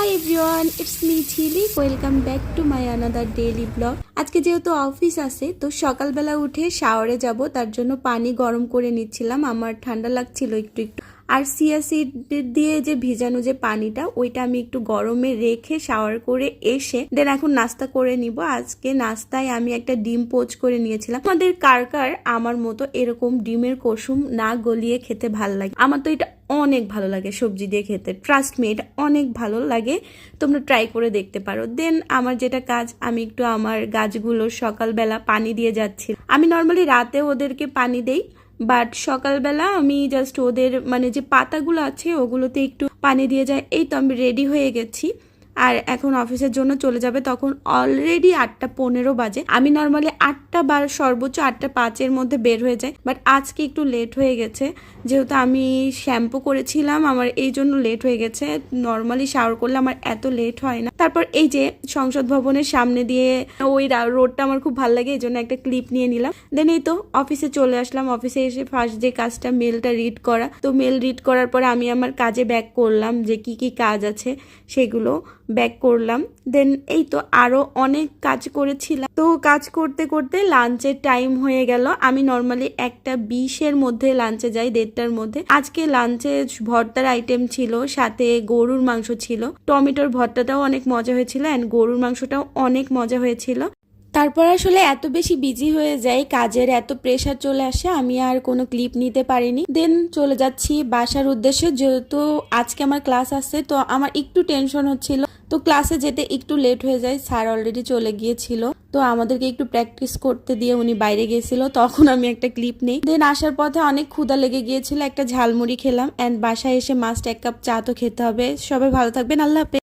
Hi everyone, it's me ঝিলি। Welcome back to my another daily blog. আজকে যেহেতু office আছে তো সকালবেলা উঠে শাওয়ারে যাব, তার জন্য পানি গরম করে নিচ্ছিলাম। আমার ঠান্ডা লাগছিল একটু একটু। আর চিয়া সিড দিয়ে যে ভিজানো যে পানিটা, ওইটা আমি একটু গরমে রেখে শাওয়ার করে এসে দেন এখন নাস্তা করে নিব। আজকে নাস্তায় আমি একটা ডিম পোচ করে নিয়েছিলাম। আমাদের কার কার আমার মতো এরকম ডিমের কুসুম না গলিয়ে খেতে ভাল লাগে? আমার তো এটা অনেক ভালো লাগে সবজি দিয়ে খেতে। ট্রাস্ট মি, এটা অনেক ভালো লাগে, তোমরা ট্রাই করে দেখতে পারো। দেন আমার যেটা কাজ, আমি একটু আমার গাছগুলো সকালবেলা পানি দিয়ে যাচ্ছি। আমি নর্মালি রাতে ওদেরকে পানি দেই, বাট সকালবেলা আমি জাস্ট ওদের মানে যে পাতাগুলো আছে ওগুলোতে একটু পানি দিয়ে যাই। এই তো আমি রেডি হয়ে গেছি আর এখন অফিসের জন্য চলে যাবে। তখন অলরেডি 8:15 বাজে। আমি নর্মালি 8টা বা সর্বোচ্চ 8:05 মধ্যে বের হয়ে যাই, বাট আজকে একটু লেট হয়ে গেছে যেহেতু আমি শ্যাম্পু করেছিলাম, আমার এই জন্য লেট হয়ে গেছে। নর্মালি শাওয়ার করলে আমার এত লেট হয় না। তারপর এই যে সংসদ ভবনের সামনে দিয়ে ওই রোডটা আমার খুব ভালো লাগে, এই জন্য একটা ক্লিপ নিয়ে নিলাম। দেন এই তো অফিসে চলে আসলাম। অফিসে এসে ফার্স্ট যে কাজটা, মেলটা রিড করা। তো মেল রিড করার পরে আমি আমার কাজে ব্যাক করলাম, যে কি কি কাজ আছে সেগুলো ব্যাক করলাম। দেন এই তো আরো অনেক কাজ করেছিলাম। তো কাজ করতে করতে লাঞ্চের টাইম হয়ে গেল। আমি নর্মালি 1:20 মধ্যে লাঞ্চে যাই, 1:30টার মধ্যে। আজকে লাঞ্চে ভর্তার আইটেম ছিল, সাথে গরুর মাংস ছিল। টমেটোর ভর্তাটাও অনেক মজা হয়েছিল অ্যান্ড গরুর মাংসটাও অনেক মজা হয়েছিল। তারপর আসলে এত বেশি বিজি হয়ে যাই, কাজের এত প্রেশার চলে আসে, আমি আর কোনো ক্লিপ নিতে পারিনি। দেন চলে যাচ্ছি বাসার উদ্দেশ্যে। যেহেতু আজকে আমার ক্লাস আছে তো আমার একটু টেনশন হচ্ছিল, তো ক্লাসে যেতে একটু লেট হয়ে যায়। স্যার অলরেডি চলে গিয়েছিল, তো আমাদেরকে একটু প্র্যাকটিস করতে দিয়ে উনি বাইরে গিয়েছিল, তখন আমি একটা ক্লিপ নেই। দেন আসার পথে অনেক ক্ষুধা লেগে গিয়েছিল, একটা ঝালমুড়ি খেলাম অ্যান্ড বাসায় এসে মাস্ট 1 কাপ চা তো খেতে হবে। সবাই ভালো থাকবেন, আল্লাহ হাফেজ।